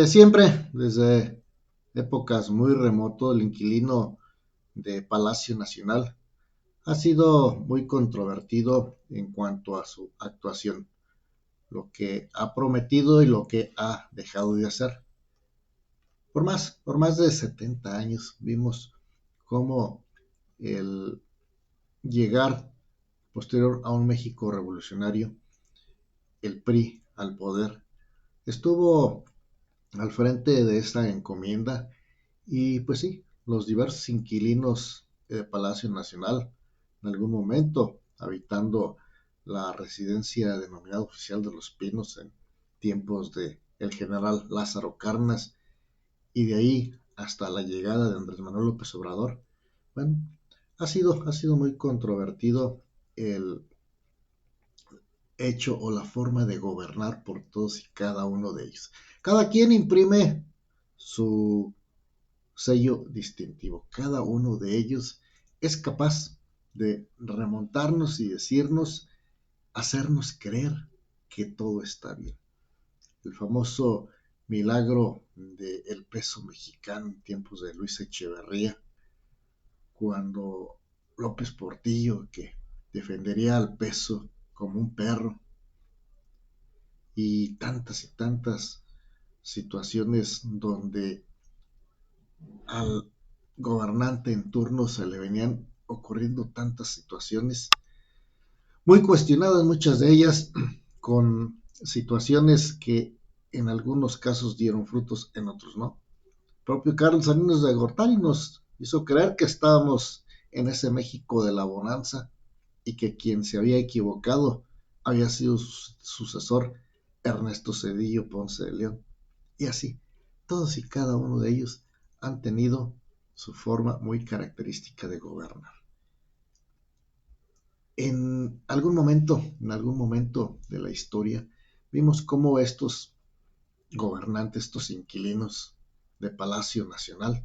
Desde siempre, desde épocas muy remotas, el inquilino de Palacio Nacional ha sido muy controvertido en cuanto a su actuación, lo que ha prometido y lo que ha dejado de hacer. Por más de 70 años vimos cómo el llegar posterior a un México revolucionario, el PRI al poder, estuvo al frente de esta encomienda. Y pues sí, los diversos inquilinos de Palacio Nacional, en algún momento habitando la residencia denominada Oficial de los Pinos en tiempos de el general Lázaro Cárdenas, y de ahí hasta la llegada de Andrés Manuel López Obrador. Bueno, ha sido muy controvertido el hecho o la forma de gobernar por todos y cada uno de ellos. Cada quien imprime su sello distintivo. Cada uno de ellos es capaz de remontarnos y decirnos, hacernos creer que todo está bien. El famoso milagro del peso mexicano en tiempos de Luis Echeverría, cuando López Portillo, que defendería al peso como un perro, y tantas situaciones donde al gobernante en turno se le venían ocurriendo tantas situaciones muy cuestionadas, muchas de ellas con situaciones que en algunos casos dieron frutos, en otros no. El propio Carlos Salinas de Gortari nos hizo creer que estábamos en ese México de la bonanza y que quien se había equivocado había sido su sucesor Ernesto Zedillo Ponce de León. Y así, todos y cada uno de ellos han tenido su forma muy característica de gobernar. En algún momento de la historia, vimos cómo estos gobernantes, estos inquilinos de Palacio Nacional,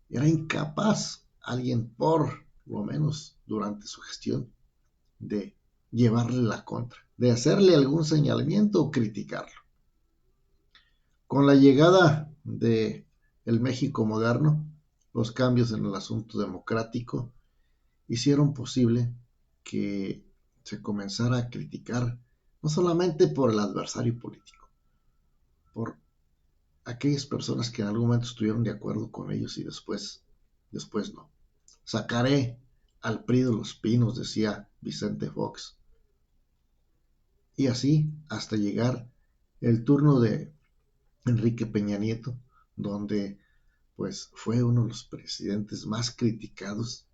era incapaz alguien, por lo menos durante su gestión, de llevarle la contra, de hacerle algún señalamiento o criticarlo. Con la llegada de el México moderno, los cambios en el asunto democrático hicieron posible que se comenzara a criticar no solamente por el adversario político, por aquellas personas que en algún momento estuvieron de acuerdo con ellos y después no. Sacaré al PRI de los Pinos, decía Vicente Fox. Y así hasta llegar el turno de Enrique Peña Nieto, donde pues fue uno de los presidentes más criticados,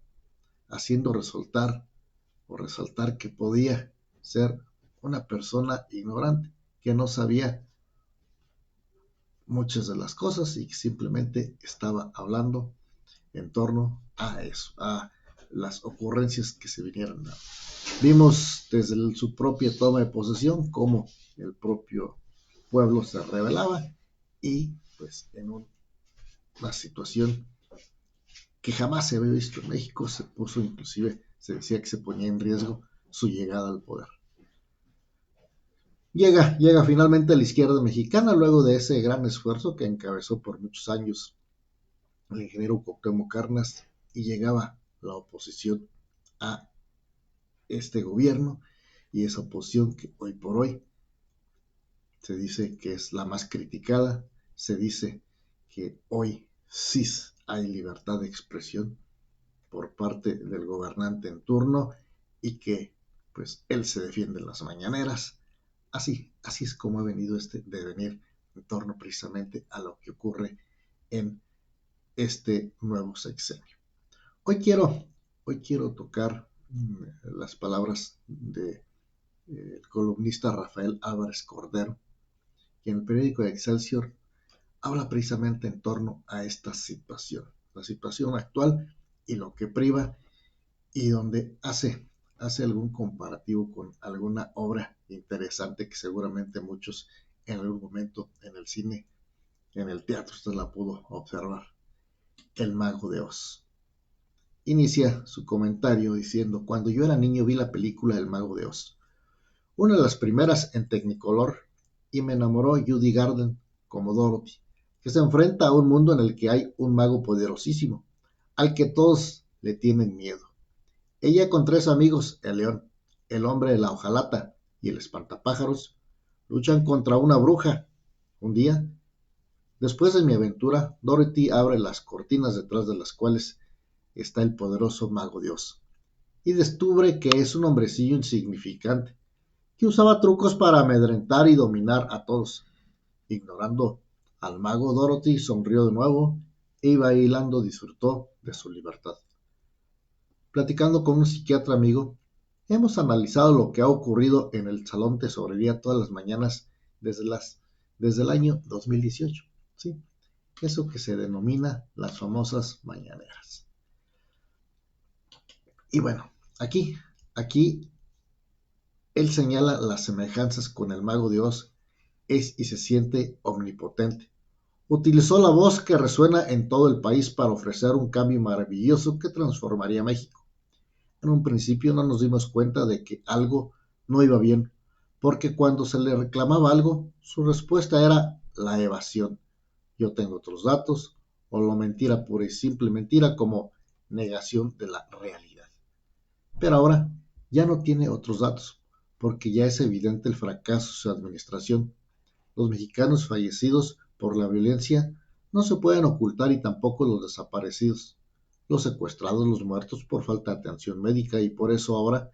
haciendo resaltar que podía ser una persona ignorante, que no sabía muchas de las cosas y que simplemente estaba hablando en torno a eso, a las ocurrencias que se vinieron dando. Vimos desde su propia toma de posesión cómo el propio pueblo se rebelaba y pues en una situación que jamás se había visto en México, se puso inclusive, se decía que se ponía en riesgo su llegada al poder. Llega finalmente a la izquierda mexicana luego de ese gran esfuerzo que encabezó por muchos años el ingeniero Cuauhtémoc Cárdenas, y llegaba la oposición a este gobierno, y esa oposición que hoy por hoy se dice que es la más criticada, se dice que hoy sí hay libertad de expresión por parte del gobernante en turno y que pues él se defiende en las mañaneras. Así es como ha venido este devenir en torno precisamente a lo que ocurre en este nuevo sexenio. Hoy quiero tocar las palabras de columnista Rafael Álvarez Cordero, que en el periódico de Excelsior habla precisamente en torno a esta situación, la situación actual y lo que priva, y donde hace algún comparativo con alguna obra interesante que seguramente muchos en algún momento en el cine, en el teatro, usted la pudo observar, El Mago de Oz. Inicia su comentario diciendo: cuando yo era niño vi la película El Mago de Oz, una de las primeras en Technicolor, y me enamoró Judy Garland como Dorothy, que se enfrenta a un mundo en el que hay un mago poderosísimo, al que todos le tienen miedo. Ella con 3 amigos, el león, el hombre de la hojalata y el espantapájaros, luchan contra una bruja. Un día, después de mi aventura, Dorothy abre las cortinas detrás de las cuales está el poderoso mago Dios, y descubre que es un hombrecillo insignificante, que usaba trucos para amedrentar y dominar a todos. Ignorando al mago, Dorothy sonrió de nuevo y bailando disfrutó de su libertad. Platicando con un psiquiatra amigo, hemos analizado lo que ha ocurrido en el Salón Tesorería todas las mañanas desde, desde el año 2018. ¿Sí? Eso que se denomina las famosas mañaneras. Y bueno, aquí él señala las semejanzas con el mago Dios, es y se siente omnipotente. Utilizó la voz que resuena en todo el país para ofrecer un cambio maravilloso que transformaría México. En un principio no nos dimos cuenta de que algo no iba bien, porque cuando se le reclamaba algo, su respuesta era la evasión. Yo tengo otros datos, o la mentira pura y simple mentira como negación de la realidad. Pero ahora ya no tiene otros datos, porque ya es evidente el fracaso de su administración. Los mexicanos fallecidos por la violencia no se pueden ocultar y tampoco los desaparecidos, los secuestrados, los muertos por falta de atención médica, y por eso ahora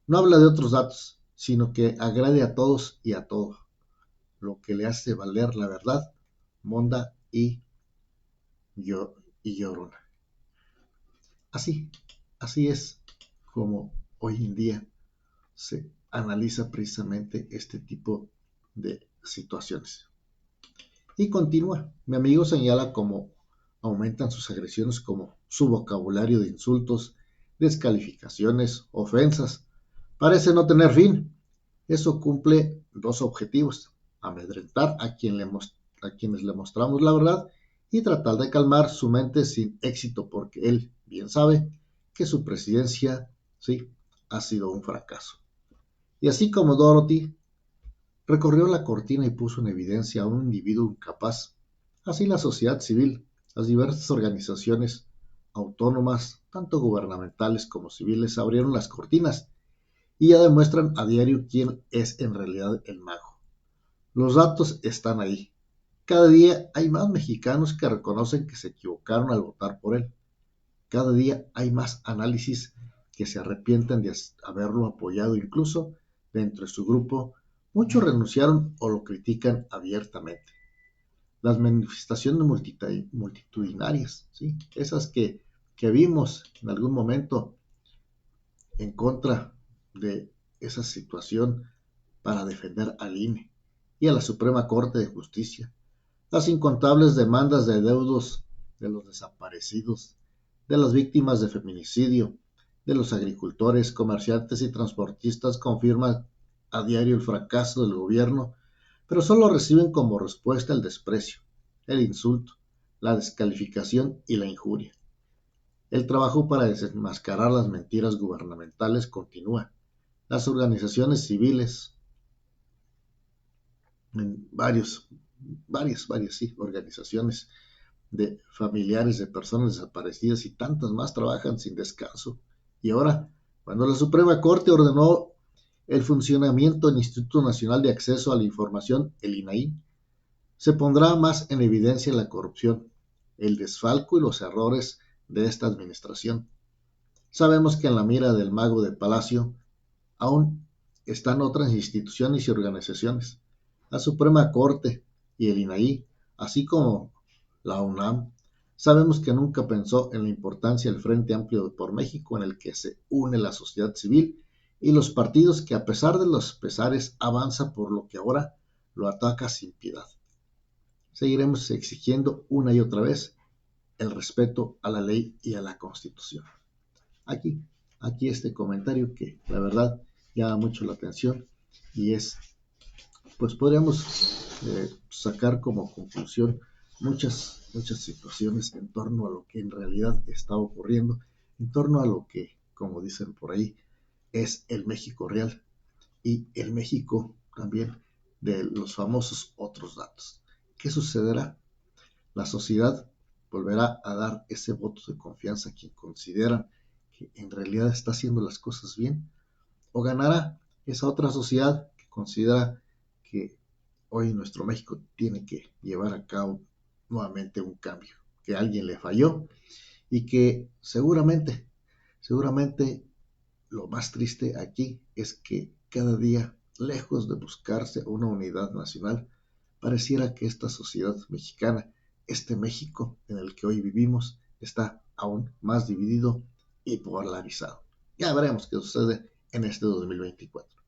no habla de otros datos, sino que agrade a todos y a todo, lo que le hace valer la verdad, monda y llorona. Así es como hoy en día se analiza precisamente este tipo de situaciones. Y continúa. Mi amigo señala cómo aumentan sus agresiones, como su vocabulario de insultos, descalificaciones, ofensas. Parece no tener fin. Eso cumple 2 objetivos: amedrentar a quienes le mostramos la verdad y tratar de calmar su mente, sin éxito, porque él bien sabe que su presidencia, sí, ha sido un fracaso. Y así como Dorothy recorrió la cortina y puso en evidencia a un individuo incapaz, así la sociedad civil, las diversas organizaciones autónomas, tanto gubernamentales como civiles, abrieron las cortinas y ya demuestran a diario quién es en realidad el mago. Los datos están ahí. Cada día hay más mexicanos que reconocen que se equivocaron al votar por él. Cada día hay más análisis que se arrepienten de haberlo apoyado. Incluso dentro de su grupo, muchos renunciaron o lo critican abiertamente. Las manifestaciones multitudinarias, ¿sí? Esas que vimos en algún momento en contra de esa situación para defender al INE y a la Suprema Corte de Justicia, las incontables demandas de deudos de los desaparecidos, de las víctimas de feminicidio, de los agricultores, comerciantes y transportistas confirman a diario el fracaso del gobierno, pero solo reciben como respuesta el desprecio, el insulto, la descalificación y la injuria. El trabajo para desenmascarar las mentiras gubernamentales continúa. Las organizaciones civiles, en varias sí, organizaciones de familiares de personas desaparecidas y tantas más, trabajan sin descanso. Y ahora, cuando la Suprema Corte ordenó el funcionamiento del Instituto Nacional de Acceso a la Información, el INAI, se pondrá más en evidencia la corrupción, el desfalco y los errores de esta administración. Sabemos que en la mira del mago de Palacio aún están otras instituciones y organizaciones, la Suprema Corte y el INAI, así como la UNAM. Sabemos que nunca pensó en la importancia del Frente Amplio por México, en el que se une la sociedad civil y los partidos, que a pesar de los pesares avanza por lo que ahora lo ataca sin piedad. Seguiremos exigiendo una y otra vez el respeto a la ley y a la Constitución. Aquí este comentario que la verdad llama mucho la atención, y es, pues podríamos sacar como conclusión muchas situaciones en torno a lo que en realidad está ocurriendo, en torno a lo que, como dicen por ahí, es el México real y el México también de los famosos otros datos. ¿qué sucederá? La sociedad volverá a dar ese voto de confianza a quien considera que en realidad está haciendo las cosas bien, o ganará esa otra sociedad que considera que hoy nuestro México tiene que llevar a cabo nuevamente un cambio, que alguien le falló y que seguramente lo más triste aquí es que cada día, lejos de buscarse una unidad nacional, pareciera que esta sociedad mexicana, este México en el que hoy vivimos, está aún más dividido y polarizado. Ya veremos qué sucede en este 2024.